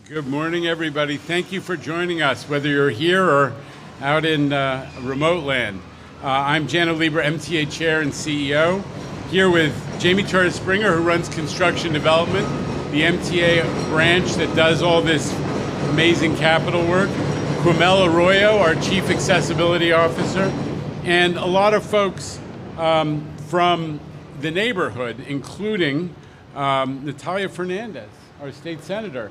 Good morning, everybody. Thank you for joining us, whether you're here or out in remote land. I'm Jana Lieber, MTA Chair and CEO, here with Jamie Torres Springer, who runs construction development, the MTA branch that does all this amazing capital work, Quimel Arroyo, our Chief Accessibility Officer, and a lot of folks from the neighborhood, including Natalia Fernandez, our state senator.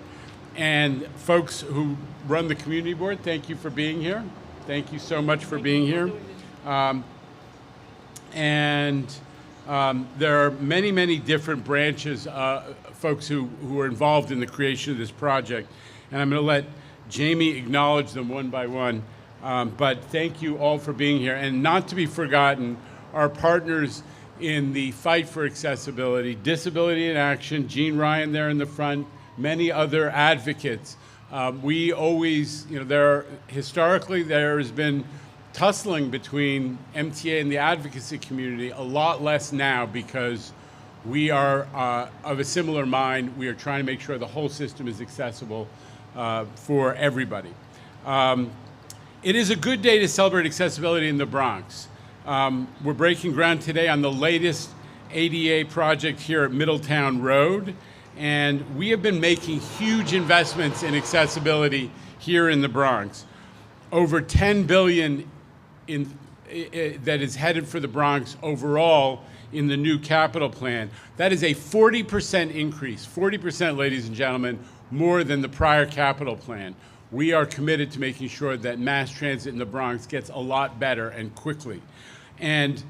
And folks who run the community board, thank you for being here. Thank you so much for being here. There are many, many different branches, folks who are involved in the creation of this project. And I'm going to let Jamie acknowledge them one by one. But thank you all for being here. And not to be forgotten, our partners in the fight for accessibility, Disability in Action, Jean Ryan there in the front, many other advocates. We always, historically there has been tussling between MTA and the advocacy community, a lot less now because we are of a similar mind. We are trying to make sure the whole system is accessible for everybody. It is a good day to celebrate accessibility in the Bronx. We're breaking ground today on the latest ADA project here at Middletown Road. And we have been making huge investments in accessibility here in the Bronx. Over $10 billion that is headed for the Bronx overall in the new capital plan. That is a 40% increase, 40%, ladies and gentlemen, more than the prior capital plan. We are committed to making sure that mass transit in the Bronx gets a lot better and quickly. And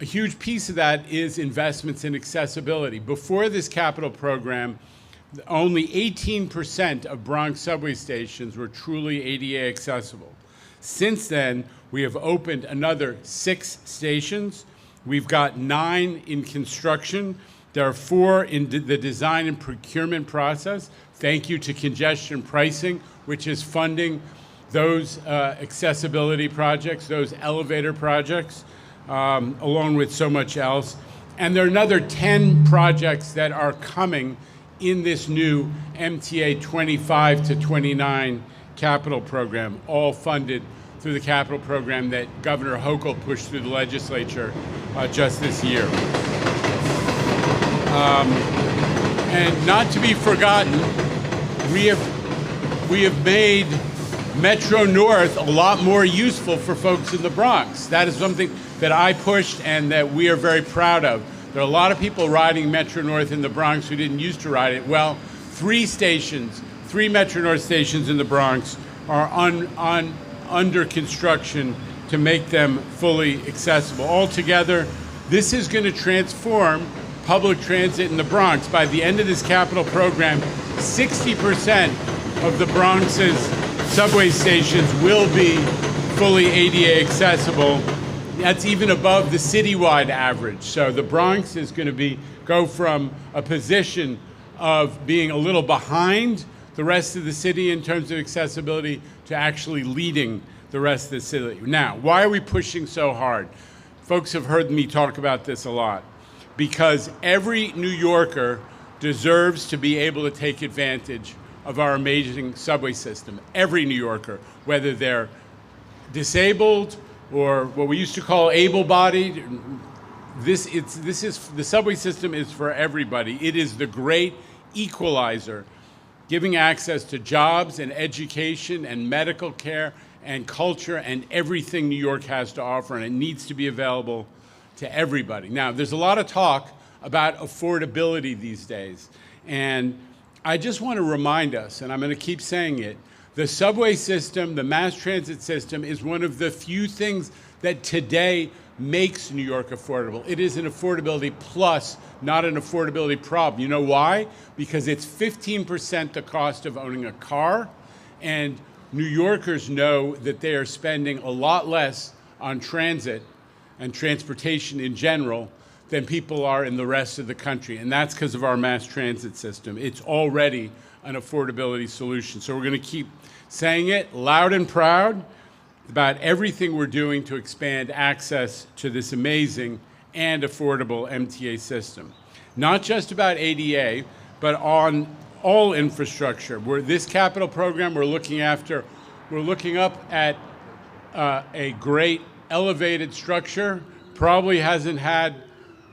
a huge piece of that is investments in accessibility. Before this capital program, only 18% of Bronx subway stations were truly ADA accessible. Since then, we have opened another 6 stations. We've got 9 in construction. There are 4 in the design and procurement process. Thank you to congestion pricing, which is funding those accessibility projects, those elevator projects. Along with so much else. And there are another 10 projects that are coming in this new MTA 25 to 29 capital program, all funded through the capital program that Governor Hochul pushed through the legislature just this year. And not to be forgotten, we have made Metro North a lot more useful for folks in the Bronx. That is something that I pushed and that we are very proud of. There are a lot of people riding Metro North in the Bronx who didn't used to ride it. Well, 3 Metro North stations in the Bronx are under construction to make them fully accessible. Altogether, this is going to transform public transit in the Bronx. By the end of this capital program, 60% of the Bronx's subway stations will be fully ADA accessible. That's even above the citywide average. So the Bronx is going to go from a position of being a little behind the rest of the city in terms of accessibility to actually leading the rest of the city. Now, why are we pushing so hard? Folks have heard me talk about this a lot. Because every New Yorker deserves to be able to take advantage of our amazing subway system. Every New Yorker, whether they're disabled or what we used to call able-bodied, the subway system is for everybody. It is the great equalizer, giving access to jobs and education and medical care and culture and everything New York has to offer, and it needs to be available to everybody. Now, there's a lot of talk about affordability these days, and I just want to remind us, and I'm going to keep saying it, the subway system, the mass transit system, is one of the few things that today makes New York affordable. It is an affordability plus, not an affordability problem. You know why? Because it's 15% the cost of owning a car, and New Yorkers know that they are spending a lot less on transit and transportation in general than people are in the rest of the country. And that's because of our mass transit system. It's already an affordability solution. So we're going to keep saying it loud and proud about everything we're doing to expand access to this amazing and affordable MTA system. Not just about ADA, but on all infrastructure. This capital program, we're looking up at a great elevated structure. Probably hasn't had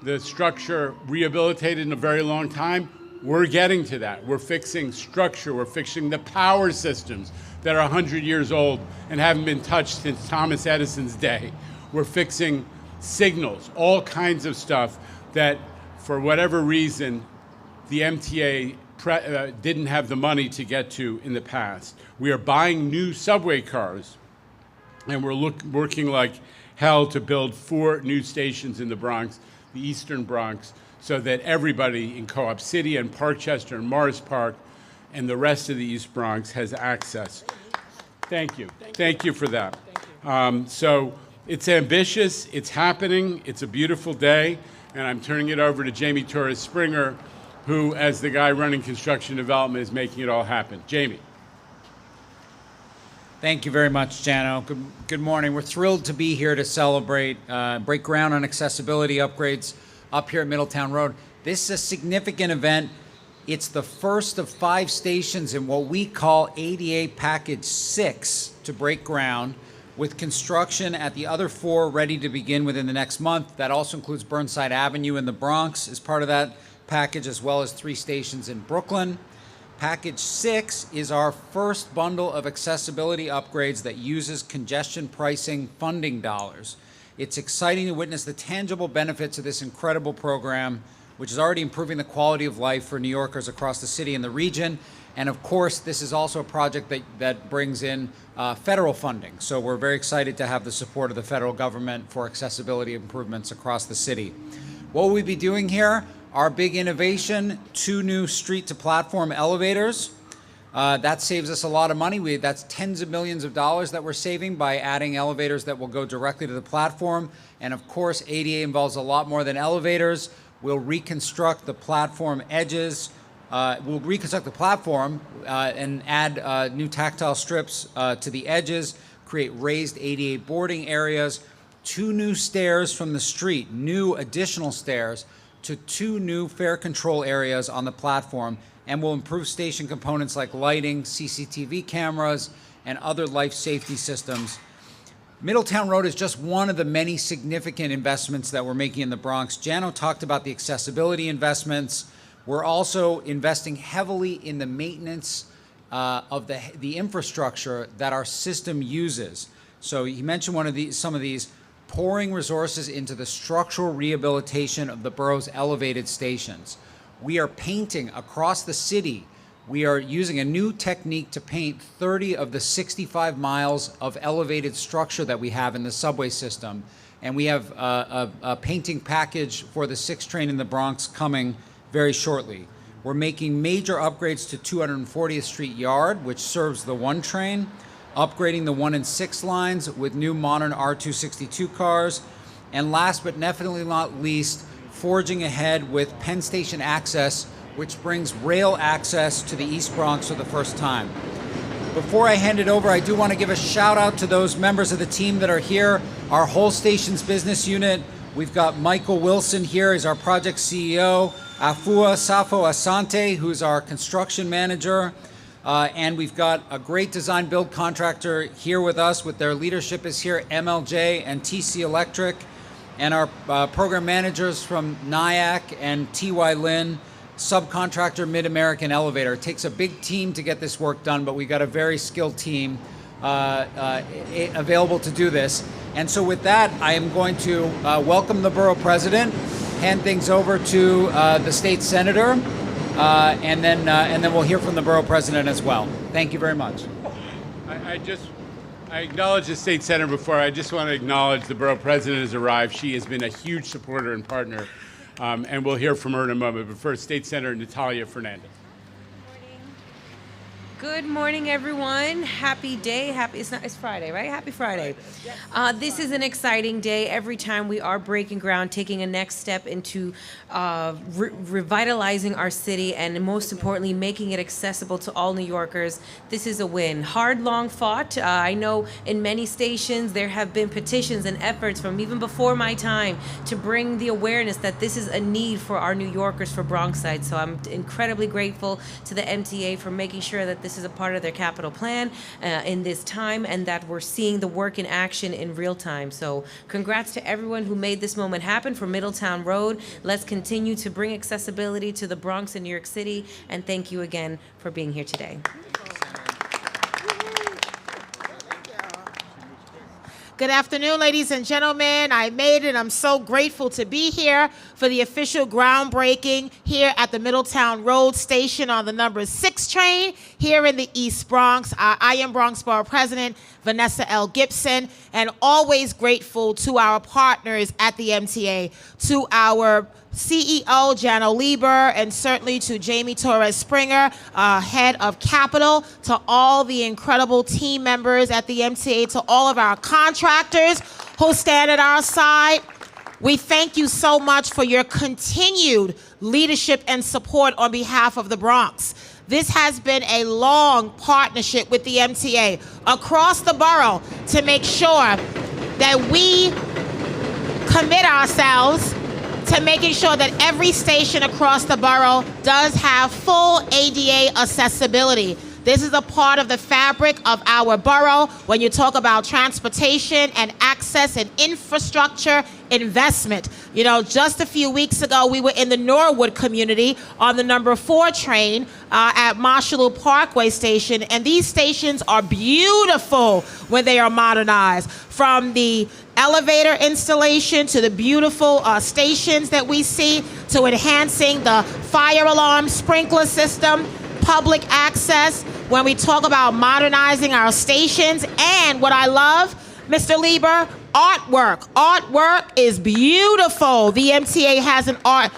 the structure rehabilitated in a very long time. We're getting to that. We're fixing structure. We're fixing the power systems that are 100 years old and haven't been touched since Thomas Edison's day. We're fixing signals, all kinds of stuff that, for whatever reason, the MTA didn't have the money to get to in the past. We are buying new subway cars, and we're working like hell to build 4 new stations in the Bronx, the Eastern Bronx, so that everybody in Co-op City and Parkchester and Morris Park and the rest of the East Bronx has access. Thank you. Thank you for that. So it's ambitious, it's happening, it's a beautiful day, and I'm turning it over to Jamie Torres-Springer, who, as the guy running construction development, is making it all happen. Jamie. Thank you very much, Jano. Good morning. We're thrilled to be here to celebrate, break ground on accessibility upgrades up here at Middletown Road. This is a significant event. It's the first of 5 stations in what we call ADA Package 6 to break ground, with construction at the other 4 ready to begin within the next month. That also includes Burnside Avenue in the Bronx as part of that package, as well as 3 stations in Brooklyn. Package 6 is our first bundle of accessibility upgrades that uses congestion pricing funding dollars. It's exciting to witness the tangible benefits of this incredible program, which is already improving the quality of life for New Yorkers across the city and the region. And of course, this is also a project that brings in federal funding. So we're very excited to have the support of the federal government for accessibility improvements across the city. What will we be doing here? Our big innovation, 2 new street-to-platform elevators. That saves us a lot of money. That's tens of millions of dollars that we're saving by adding elevators that will go directly to the platform. And of course, ADA involves a lot more than elevators. We'll reconstruct the platform edges. We'll reconstruct the platform and add new tactile strips to the edges, create raised ADA boarding areas, 2 new stairs from the street, new additional stairs, to 2 new fare control areas on the platform, and will improve station components like lighting, CCTV cameras, and other life safety systems. Middletown Road is just one of the many significant investments that we're making in the Bronx. Jano talked about the accessibility investments. We're also investing heavily in the maintenance of the infrastructure that our system uses. So he mentioned some of these, pouring resources into the structural rehabilitation of the borough's elevated stations. We are painting across the city. We are using a new technique to paint 30 of the 65 miles of elevated structure that we have in the subway system. And we have a painting package for the 6 train in the Bronx coming very shortly. We're making major upgrades to 240th Street Yard, which serves the 1 train, upgrading the 1 and 6 lines with new modern R262 cars, and last but definitely not least, forging ahead with Penn Station Access, which brings rail access to the East Bronx for the first time. Before I hand it over, I do want to give a shout out to those members of the team that are here, our whole station's business unit. We've got Michael Wilson here as our project CEO, Afua Safo Asante, who's our construction manager, and we've got a great design build contractor here with us. With their leadership is here, MLJ and TC Electric, and our program managers from NIAC and TY Lin, subcontractor Mid-American Elevator. It takes a big team to get this work done, but we've got a very skilled team available to do this. And so with that, I am going to welcome the borough president, hand things over to the state senator, and then we'll hear from the borough president as well. Thank you very much. I acknowledge the state senator before. I just want to acknowledge the borough president has arrived. She has been a huge supporter and partner, and we'll hear from her in a moment. But first, State Senator Natalia Fernandez. Good morning, everyone. Happy day. It's Friday, right? Happy Friday. This is an exciting day. Every time we are breaking ground, taking a next step into revitalizing our city, and most importantly, making it accessible to all New Yorkers. This is a win. Hard, long fought. I know in many stations there have been petitions and efforts from even before my time to bring the awareness that this is a need for our New Yorkers, for Bronxites. So I'm incredibly grateful to the MTA for making sure that this is a part of their capital plan in this time, and that we're seeing the work in action in real time. So congrats to everyone who made this moment happen for Middletown Road. Let's continue to bring accessibility to the Bronx and New York City, and thank you again for being here today. Good afternoon, ladies and gentlemen. I made it. I'm so grateful to be here for the official groundbreaking here at the Middletown Road Station on the number 6 train here in the East Bronx. I am Bronx Borough President Vanessa L. Gibson, and always grateful to our partners at the MTA, to our CEO, Jano Lieber, and certainly to Jamie Torres Springer, head of Capital, to all the incredible team members at the MTA, to all of our contractors who stand at our side. We thank you so much for your continued leadership and support on behalf of the Bronx. This has been a long partnership with the MTA across the borough to make sure that we commit ourselves to making sure that every station across the borough does have full ADA accessibility. This is a part of the fabric of our borough when you talk about transportation and access and infrastructure investment. You know, just a few weeks ago, we were in the Norwood community on the number 4 train at Marshall Parkway Station, and these stations are beautiful when they are modernized. From the elevator installation to the beautiful stations that we see, to enhancing the fire alarm sprinkler system, public access, when we talk about modernizing our stations, and what I love, Mr. Lieber, artwork. Artwork is beautiful. The MTA has an art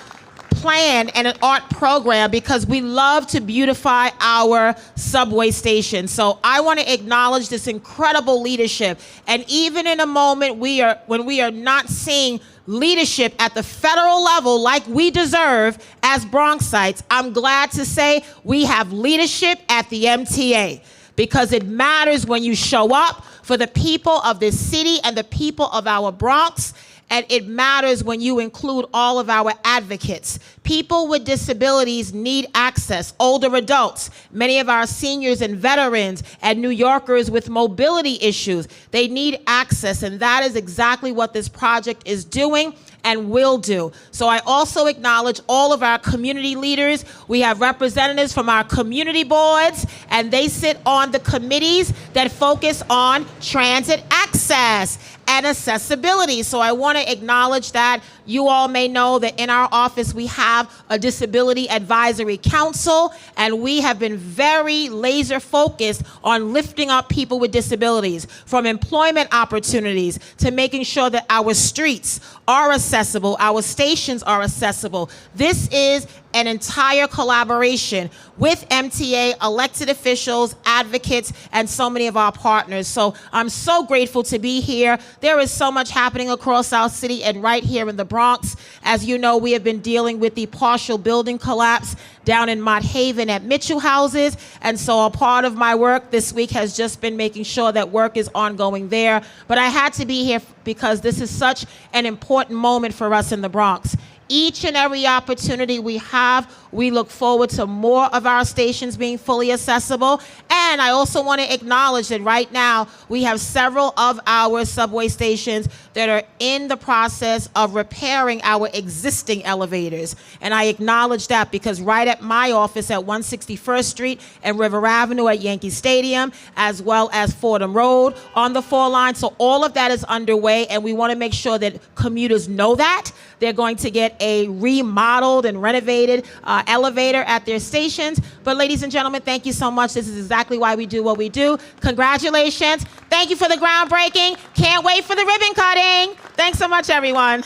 plan and an art program because we love to beautify our subway stations. So I want to acknowledge this incredible leadership. And even in a moment when we are not seeing leadership at the federal level like we deserve as Bronxites, I'm glad to say we have leadership at the MTA, because it matters when you show up for the people of this city and the people of our Bronx. And it matters when you include all of our advocates. People with disabilities need access, older adults, many of our seniors and veterans, and New Yorkers with mobility issues. They need access, and that is exactly what this project is doing and will do. So I also acknowledge all of our community leaders. We have representatives from our community boards, and they sit on the committees that focus on transit access and accessibility. So I want to acknowledge that. You all may know that in our office we have a Disability Advisory Council, and we have been very laser focused on lifting up people with disabilities, from employment opportunities to making sure that our streets are accessible, our stations are accessible. This is an entire collaboration with MTA, elected officials, advocates, and so many of our partners. So I'm so grateful to be here. There is so much happening across our city and right here in the Bronx. As you know, we have been dealing with the partial building collapse down in Mott Haven at Mitchell Houses. And so a part of my work this week has just been making sure that work is ongoing there. But I had to be here because this is such an important moment for us in the Bronx. Each and every opportunity we have, we look forward to more of our stations being fully accessible. And I also want to acknowledge that right now we have several of our subway stations that are in the process of repairing our existing elevators. And I acknowledge that because right at my office at 161st Street and River Avenue at Yankee Stadium, as well as Fordham Road on the 4 line. So all of that is underway, and we want to make sure that commuters know that. They're going to get a remodeled and renovated elevator at their stations. But ladies and gentlemen, thank you so much. This is exactly why we do what we do. Congratulations. Thank you for the groundbreaking. Can't wait for the ribbon cutting. Thanks so much, everyone.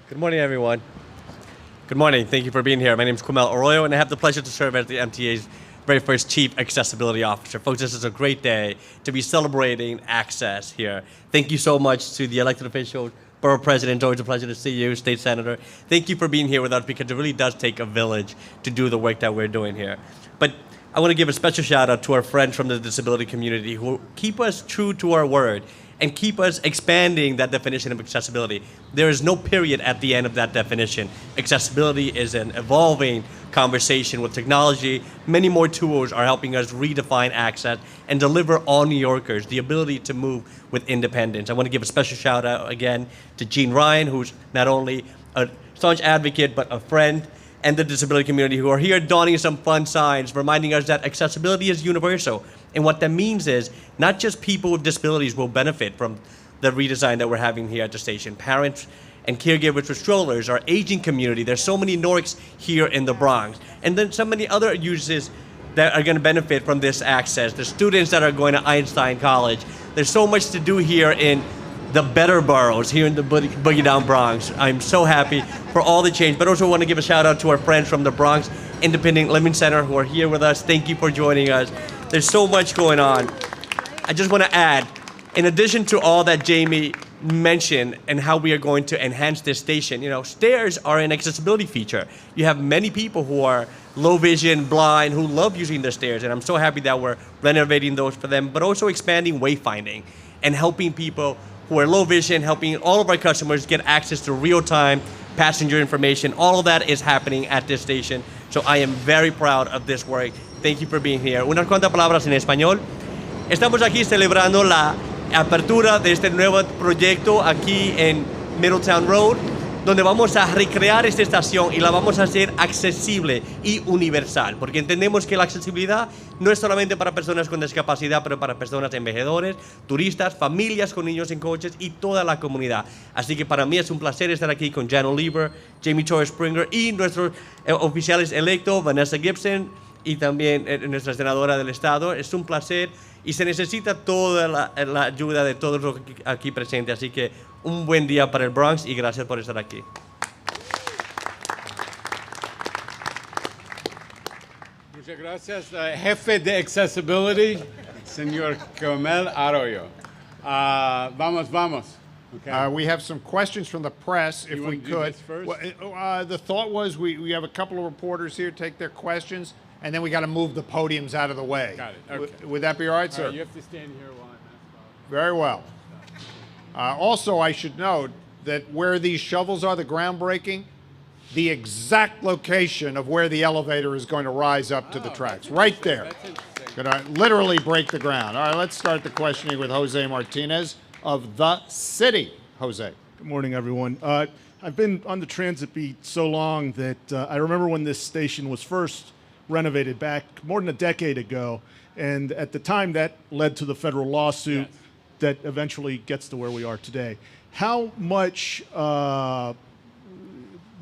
Good morning, everyone. Good morning. Thank you for being here. My name is Kumel Arroyo, and I have the pleasure to serve as the MTA's very first Chief Accessibility Officer. Folks, this is a great day to be celebrating access here. Thank you so much to the elected officials, Borough President. It's always a pleasure to see you, State Senator. Thank you for being here with us, because it really does take a village to do the work that we're doing here. But I want to give a special shout out to our friends from the disability community who keep us true to our word and keep us expanding that definition of accessibility. There is no period at the end of that definition. Accessibility is an evolving conversation with technology. Many more tools are helping us redefine access and deliver all New Yorkers the ability to move with independence. I want to give a special shout out again to Jean Ryan, who's not only a staunch advocate, but a friend, and the disability community who are here donning some fun signs, reminding us that accessibility is universal. And what that means is not just people with disabilities will benefit from the redesign that we're having here at the station. Parents and caregivers with strollers, our aging community. There's so many Norks here in the Bronx. And then so many other users that are going to benefit from this access. The students that are going to Einstein College. There's so much to do here in the better boroughs, here in the Boogie Down Bronx. I'm so happy for all the change, but also want to give a shout out to our friends from the Bronx Independent Living Center who are here with us. Thank you for joining us. There's so much going on. I just want to add, in addition to all that Jamie mentioned and how we are going to enhance this station, stairs are an accessibility feature. You have many people who are low vision, blind, who love using the stairs, and I'm so happy that we're renovating those for them, but also expanding wayfinding and helping people who are low vision, helping all of our customers get access to real-time passenger information. All of that is happening at this station. So I am very proud of this work. Thank you for being here. Unas cuantas palabras en español. Estamos aquí celebrando la apertura de este nuevo proyecto aquí en Middletown Road, donde vamos a recrear esta estación y la vamos a hacer accesible y universal, porque entendemos que la accesibilidad no es solamente para personas con discapacidad, pero para personas envejecedores, turistas, familias con niños en coches y toda la comunidad. Así que para mí es un placer estar aquí con Jan Oliver, Jamie Torres Springer y nuestros oficiales electos, Vanessa Gibson, y también nuestra senadora del estado. Es un placer y se necesita toda la ayuda de todos los aquí presentes. Así que un buen día para el Bronx y gracias por estar aquí. Muchas gracias. Jefe de Accessibility, señor Comel Arroyo. Vamos. Okay. We have some questions from the press, if You we want to do could. this first? Well, the thought was we have a couple of reporters here take their questions, and then we got to move the podiums out of the way. Got it. Okay. Would that be all right, sir? All right, you have to stand here while I'm asking. Very well. Also, I should note that where these shovels are, the groundbreaking, the exact location of where the elevator is going to rise up to the tracks, right there. That's interesting. Going to literally break the ground. All right, let's start the questioning with Jose Martinez of the city. Jose. Good morning, everyone. I've been on the transit beat so long that I remember when this station was first renovated back more than a decade ago, and at the time that led to the federal lawsuit that eventually gets to where we are today. How much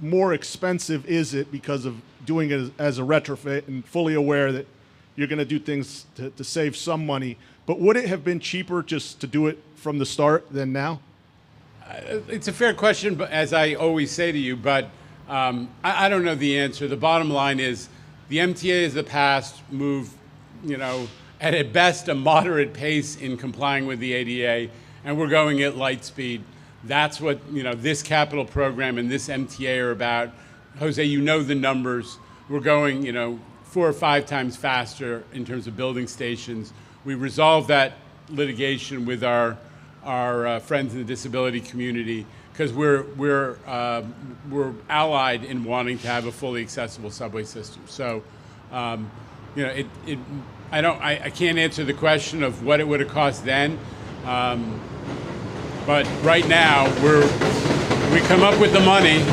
more expensive is it because of doing it as a retrofit, and fully aware that you're going to do things to save some money, but would it have been cheaper just to do it from the start than now? It's a fair question, but as I always say to you, but I don't know the answer. The bottom line is the MTA is the past move, at best a moderate pace in complying with the ADA, and we're going at light speed. That's what this capital program and this MTA are about. Jose, you know the numbers. We're going 4 or 5 times faster in terms of building stations. We resolved that litigation with our friends in the disability community because we're allied in wanting to have a fully accessible subway system. So, I can't answer the question of what it would have cost then, but right now we come up with the money.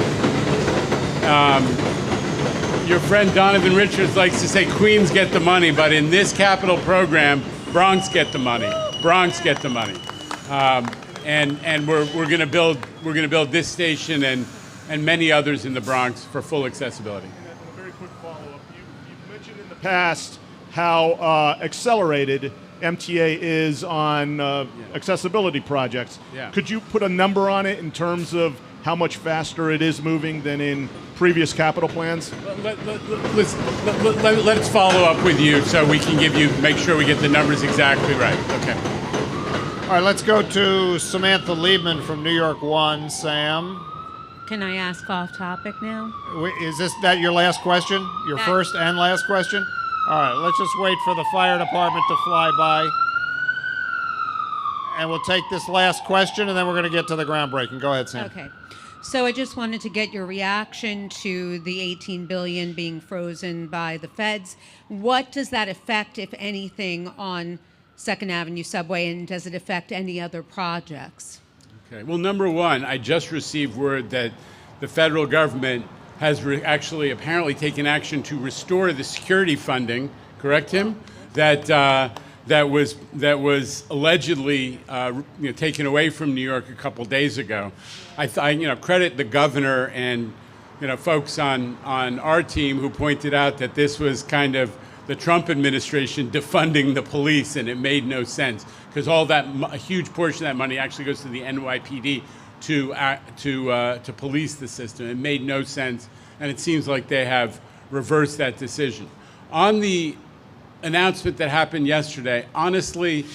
Your friend Donovan Richards likes to say Queens get the money, but in this capital program, Bronx get the money. Bronx get the money. And we're going to build this station and many others in the Bronx for full accessibility. And a very quick follow-up. You've mentioned in the past how accelerated MTA is on accessibility projects. Yeah. Could you put a number on it in terms of how much faster it is moving than in previous capital plans? Let's follow up with you so we can make sure we get the numbers exactly right. Okay. All right, let's go to Samantha Liebman from New York One. Sam, Can I ask off topic now? is that your last question? Your first and last question? All right, let's just wait for the fire department to fly by. And we'll take this last question, and then we're going to get to the groundbreaking. Go ahead, Sam. Okay. So I just wanted to get your reaction to the $18 billion being frozen by the feds. What does that affect, if anything, on Second Avenue subway, and does it affect any other projects? Okay. Well, number one, I just received word that the federal government has actually apparently taken action to restore the security funding. Correct, Tim? That was allegedly taken away from New York a couple days ago. I credit the governor and folks on our team who pointed out that this was kind of the Trump administration defunding the police, and it made no sense because a huge portion of that money actually goes to the NYPD to police the system. It made no sense, and it seems like they have reversed that decision. On the announcement that happened yesterday, honestly,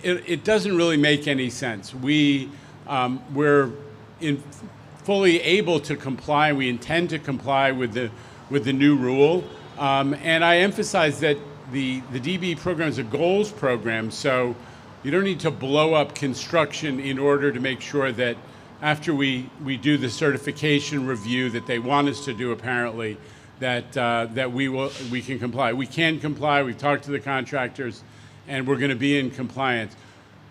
it doesn't really make any sense. We're fully able to comply. We intend to comply with the new rule. And I emphasize that the DB program is a goals program, so you don't need to blow up construction in order to make sure that after we do the certification review that they want us to do, apparently, that we can comply. We can comply. We've talked to the contractors, and we're going to be in compliance.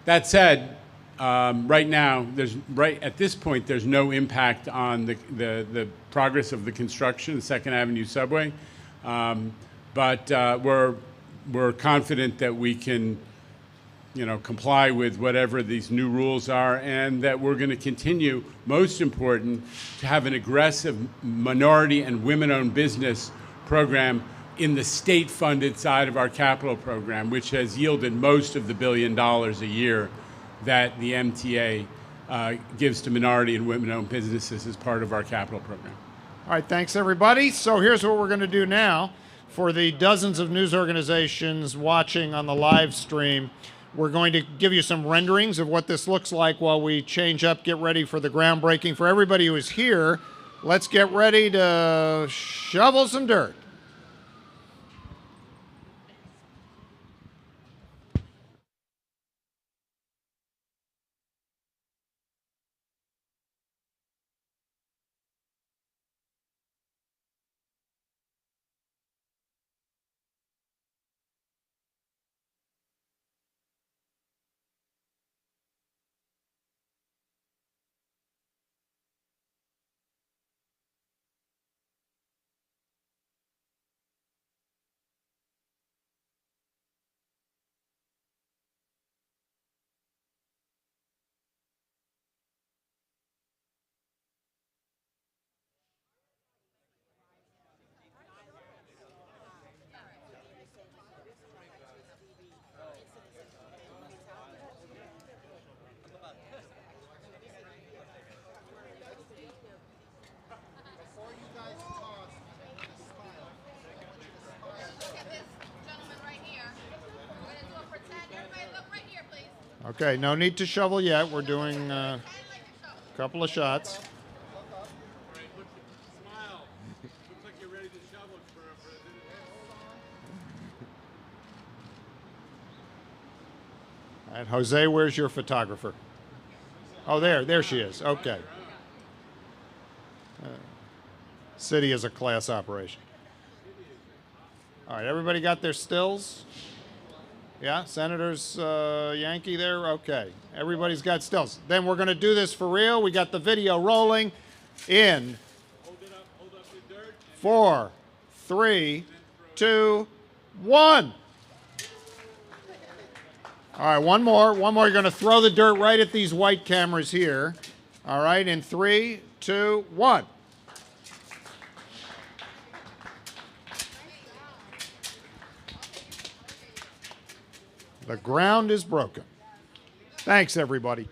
That said, right now, at this point, there's no impact on the progress of the construction, the Second Avenue subway. But we're confident that we can, comply with whatever these new rules are, and that we're going to continue, most important, to have an aggressive minority and women-owned business program in the state-funded side of our capital program, which has yielded most of the $1 billion a year that the MTA gives to minority and women-owned businesses as part of our capital program. All right, thanks, everybody. So here's what we're going to do now. For the dozens of news organizations watching on the live stream, we're going to give you some renderings of what this looks like while we change up, get ready for the groundbreaking. For everybody who is here, let's get ready to shovel some dirt. Okay, no need to shovel yet. We're doing a couple of shots. All right, Jose, where's your photographer? Oh, there she is. Okay. City is a class operation. All right, everybody got their stills? Yeah, Senator's Yankee there? Okay. Everybody's got stills. Then we're going to do this for real. We got the video rolling in 4, 3, 2, 1. All right, one more. You're going to throw the dirt right at these white cameras here. All right, in 3, 2, 1. The ground is broken. Thanks, everybody.